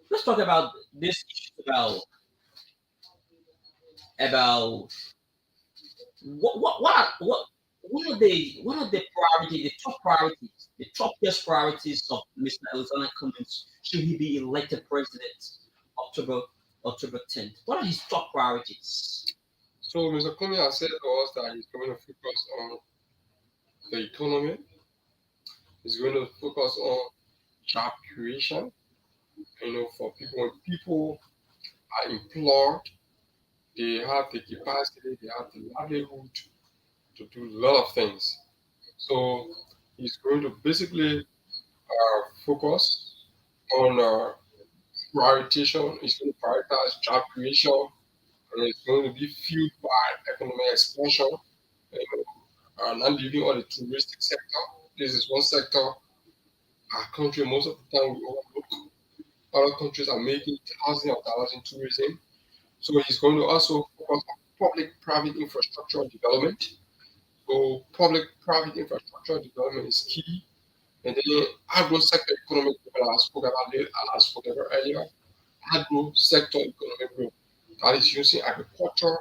Let's talk about this issue about what are the priorities, the top priorities, the top yes priorities of Mr. Alexander Cummings should he be elected president October October 10th? What are his top priorities? So Mr. Comey has said to us that he's going to focus on the economy. He's going to focus on job creation. For people, when people are employed, they have the capacity, they have the livelihood to do a lot of things. So he's going to basically focus on prioritization. He's going to prioritize job creation, and it's going to be fueled by economic expansion. Not leaving all the touristic sector. This is one sector our country most of the time we overlook. Other countries are making thousands of dollars in tourism. So he's going to also focus on public-private infrastructure development. So public-private infrastructure development is key. And then agro sector economic growth, I spoke about earlier. Agro sector economic growth. That is using agriculture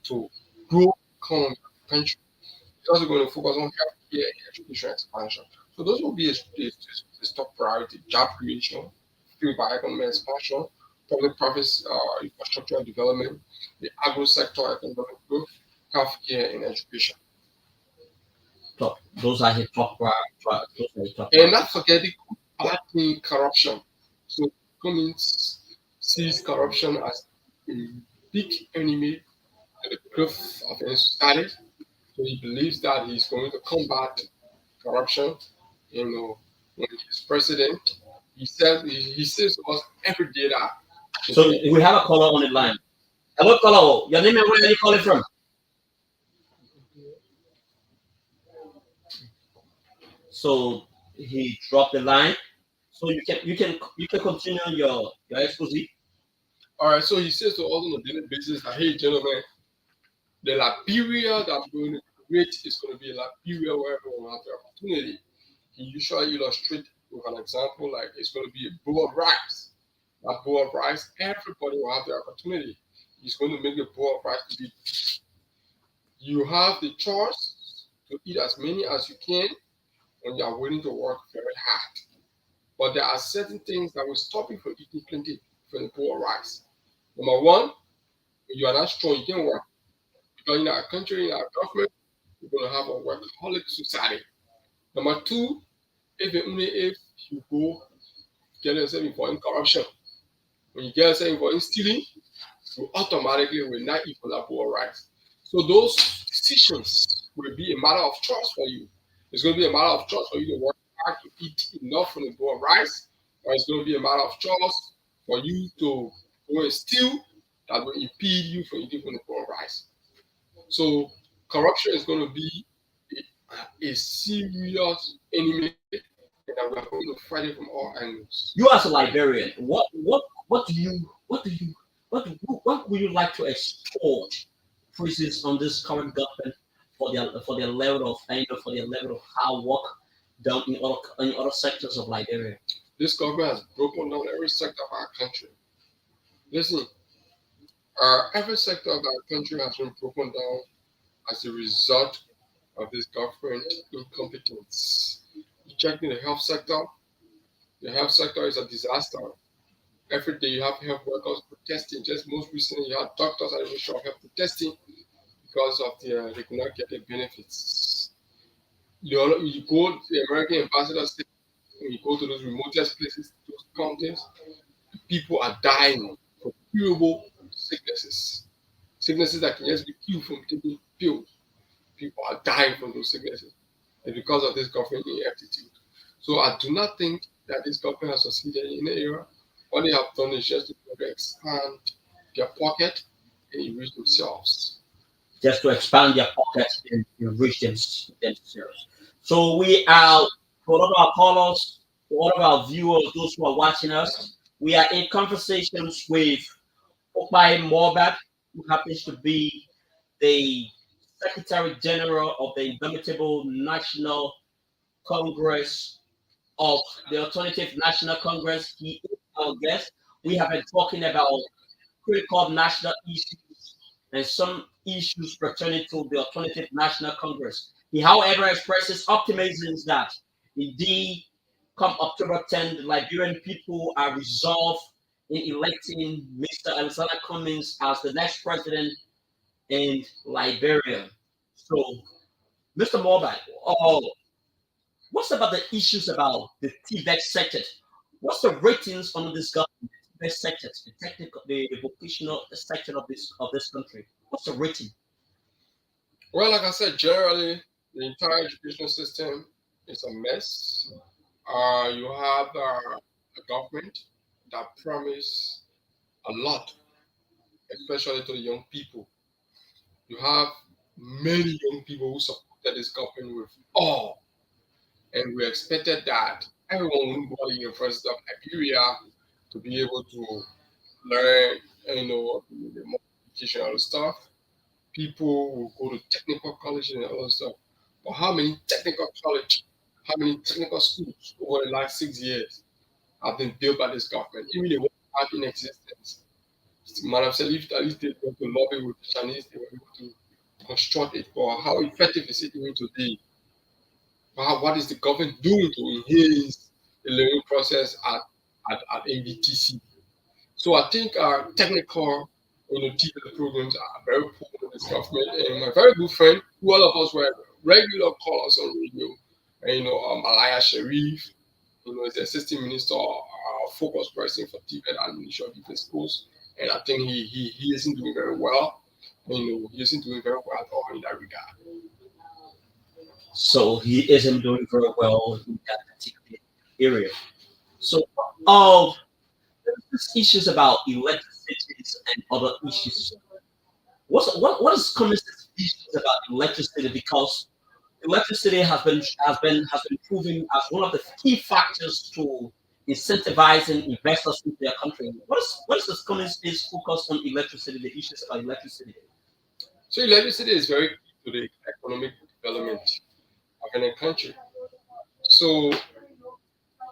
to grow economy of the country. He's also going to focus on healthcare and education expansion. So those will be his top priority: job creation, fueled by economic expansion, public-private infrastructure development, the agro sector economic growth, healthcare, and education. Top. Those are his top priorities. Those are his top And priorities. not forgetting combating corruption. So Cummings sees corruption as a big enemy to the growth of any society. So he believes that he's going to combat corruption. When he's president, he says to us every day that. So we have a caller on the line. Hello, caller. Your name and where are you calling from? So he dropped the line. So you can continue your expose. All right, so he says to us on a daily basis that, hey, gentlemen, the Liberia that I'm going to create is going to be a Liberia where everyone has the opportunity. He usually illustrates with an example like it's going to be a bowl of rice. That bowl of rice, everybody will have the opportunity. He's going to make the bowl of rice to be. You have the choice to eat as many as you can when you are willing to work very hard. But there are certain things that will stop you from eating plenty from the bowl of rice. Number one, when you are not strong, you can't work. Because in our country, in our government, we're going to have a workaholic society. Number two, if you go get yourself involved in corruption, when you get yourself involved in stealing, you automatically will not eat from that bowl of rice. So those decisions will be a matter of choice for you. It's going to be a matter of choice for you to work hard to eat enough from the bowl of rice, or it's going to be a matter of choice for you to go and steal that will impede you from eating from the bowl of rice. So corruption is going to be a serious enemy, and that we are going to fight it from all angles. You as a Liberian, what would you like to explore praises on this current government for their level of for their level of hard work done in other sectors of Liberia? This government has broken down every sector of our country. Listen, every sector of our country has been broken down as a result of this government incompetence. You check in the health sector is a disaster. Every day you have health workers protesting. Just most recently, you had doctors at the Ministry of Health protesting because of they could not get the benefits. you go to the American ambassador state, when you go to those remotest places, those counties, people are dying from curable sicknesses that can just be cured from taking pills. People are dying from those sicknesses. And because of this government ineptitude. So I do not think that this government has succeeded in the area. What they have done is just to expand their pocket and enrich themselves. Just to expand their pockets and enrich themselves. So we are, for all of our callers, for all of our viewers, those who are watching us, we are in conversations with Opai Morbad, who happens to be the Secretary General of the Indomitable National Congress of the Alternative National Congress. He is our guest. We have been talking about critical national issues and some issues pertaining to the Alternative National Congress. He, however, expresses optimism that indeed, come October 10th, the Liberian people are resolved in electing Mr. Alexander Cummings as the next president in Liberia. So, Mr. Morbad, what's about the issues about the TVET sector? What's the ratings on this government, the sector, the technical, the vocational sector of this country? What's the rating? Well, like I said, generally, the entire educational system is a mess. You have a government that promise a lot, especially to the young people. You have many young people who supported this government with all, and we expected that everyone would go to the University of Liberia to be able to learn, the more educational stuff. People will go to technical colleges and all that stuff. But how many technical college, how many technical schools over the last 6 years have been built by this government? Even the ones that have in existence. Madam Salif, at least they were to lobby with the Chinese, they were able to construct it. But how effective is it even today? What is the government doing to enhance the learning process at MBTC? So I think our technical, TV programs are very poor in this government. And my very good friend, who all of us were regular callers on radio, and Malaya Sharif, is the assistant minister, focus person for Tibet and Ministry of Defense Schools. And I think he isn't doing very well. He isn't doing very well at all in that regard. So he isn't doing very well in that particular area. So, there's issues about electricity and other issues. What is Communist issues about electricity? Because electricity has been proven as one of the key factors to incentivizing investors into their country. What is the Communist focus on electricity? The issues about electricity. So electricity is very key to the economic development of any country. So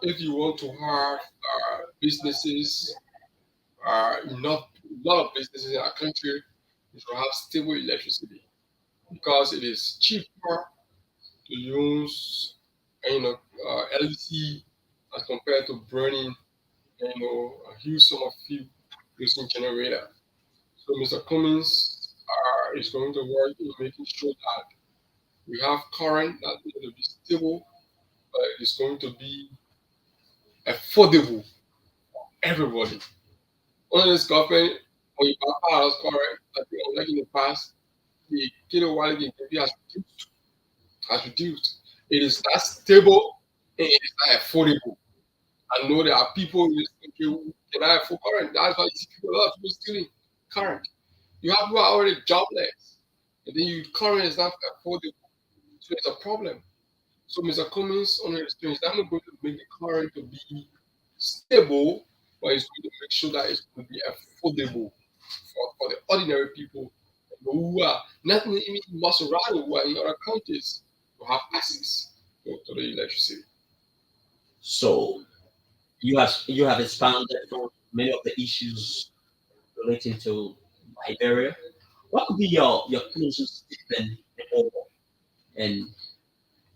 if you want to have businesses, not a lot of businesses in our country, you should have stable electricity because it is cheaper to use, LC as compared to burning, a huge sum of fuel using generator. So Mr. Cummins is going to work in making sure that we have current that is going to be stable, but it's going to be affordable for everybody. Under this government, when you buy house current, I think unlike in the past, the kilowatt in Nigeria has reduced. It is not stable and it is not affordable. I know there are people in this country who cannot afford current. That's why you see people, a lot of people stealing current. You have people who are already jobless, and then you current is not affordable. So it's a problem. So Mr. Cummings on his is not going to make the current to be stable, but it's going to make sure that it's going to be affordable for the ordinary people who are not even in Maserati, who are in other countries, to have access to the electricity. So you have expounded on many of the issues relating to Liberia. What could be your closing statement overall? And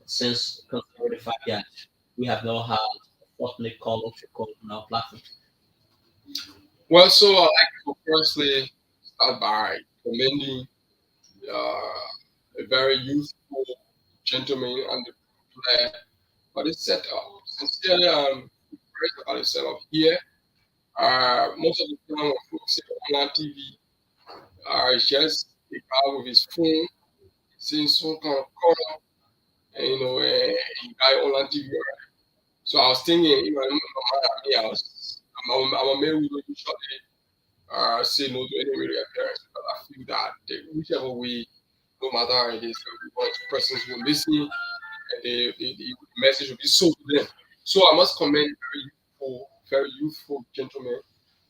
since considering the fact that we have now had a fortunate call on our platform. Well, so I'd like to firstly start by commending a very youthful gentleman and the glad for this setup. Sincerely, impressed about the setup here. Most of the time when folks see online TV, it's just a guy with his phone, seeing some kind of corner, and he got online TV. Right? So I was thinking, in my mind, I'm a man who will shortly say no to any radio appearance because I feel that whichever way, no matter how it is, we want persons who listen and the message will be sold to them. So I must commend very youthful gentlemen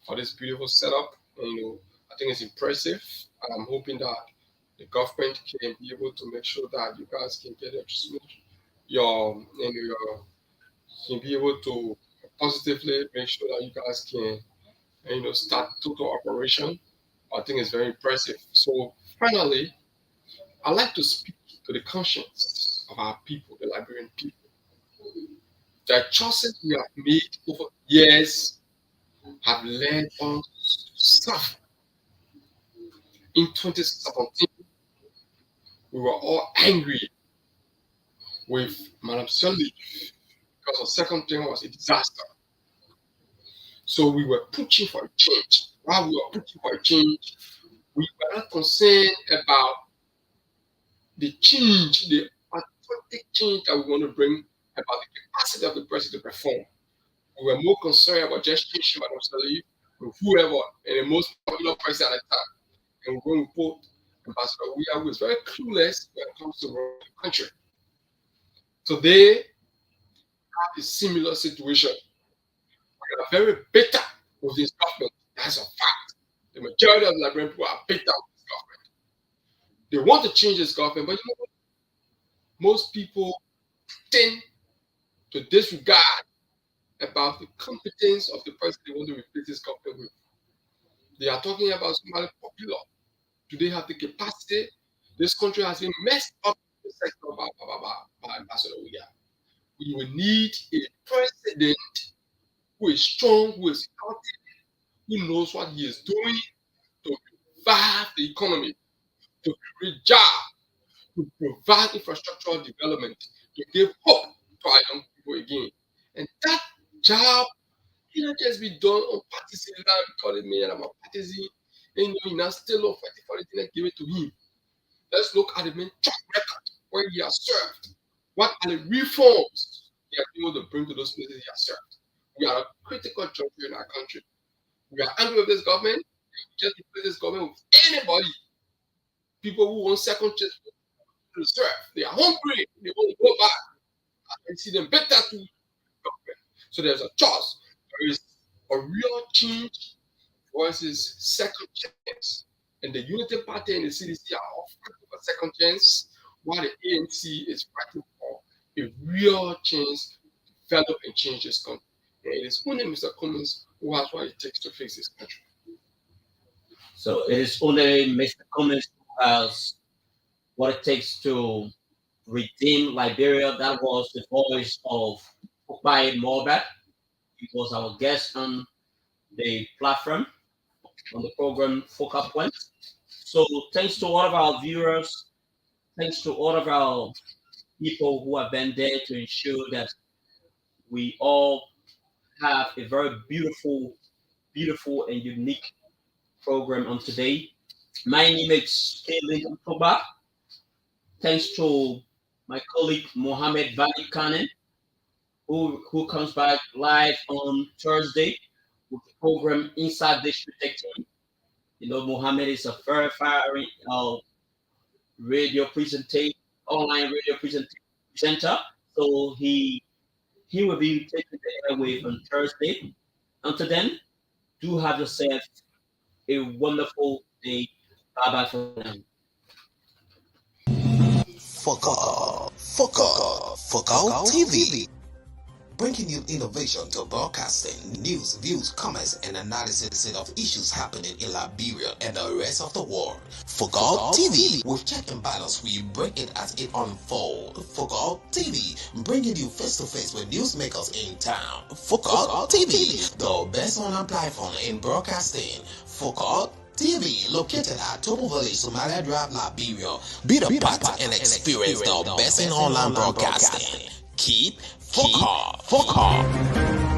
for this beautiful setup. And, I think it's impressive. And I'm hoping that the government can be able to make sure that you guys can get your can be able to positively make sure that you guys can start total operation. I think it's very impressive. So finally, I like to speak to the conscience of our people, the Liberian people. The choices we have made over years have led us to suffer. In 2017, we were all angry with Madam Sirleaf because the second thing was a disaster. So we were pushing for a change. While we were pushing for a change, we were not concerned about the change, the authentic change that we want to bring about the capacity of the president to perform. We were more concerned about just changing Madam Sirleaf with whoever and the most popular person at the time. And we're going to put Ambassador Weah, who is very clueless when it comes to running the country. Today, have a similar situation. We are very bitter with this government. That's a fact. The majority of the Liberian people are bitter with this government. They want to change this government, but most people tend to disregard about the competence of the person they want to replace this government with. They are talking about somebody popular. Do they have the capacity? This country has been messed up in the sector by Ambassador Weah. We will need a president who is strong, who is healthy, who knows what he is doing to revive the economy, to create jobs, to provide infrastructural development, to give hope to our young people again. And that job cannot just be done on partisan line because the man I'm a partisan, and he now still on fighting for the thing and give it to him. Let's look at the main track record where he has served. What are the reforms he has been able to bring to those places he has served? We are a critical juncture in our country. We are angry with this government. We just replace this government with anybody. People who want second chance to serve. They are hungry. They want to go back. I see them better to government. So there's a choice. There is a real change versus second chance. And the Unity Party and the CDC are all fighting for second chance, while the ANC is fighting for a real chance to develop and change this country. And it is only Mr. Cummings who has what it takes to fix this country. So it is only Mr. Cummings who has what it takes to redeem Liberia. That was the voice of Okupai Morbet. He was our guest on the platform, on the program Focal Point. So thanks to all of our viewers, thanks to all of our people who have been there to ensure that we all have a very beautiful and unique program on today. My name is Kaylin Toba. Thanks to my colleague Mohammed Vali Khanen, who comes back live on Thursday with the program Inside District 18. Mohammed is a very fiery radio presenter, online radio presenter. So he will be taking the airwave on Thursday. Until then, do have yourself a wonderful day. Bye-bye for now. Focal TV. Bringing you innovation to broadcasting, news, views, comments, and analysis of issues happening in Liberia and the rest of the world. Focal TV. With check and balance, we break it as it unfolds. Focal TV. Bringing you face-to-face with newsmakers in town. Focal TV. The best online platform in broadcasting. Focal TV, located at Topo Village, Somalia Drive, Liberia. Be the part and experience the best in online broadcasting. Keep focused.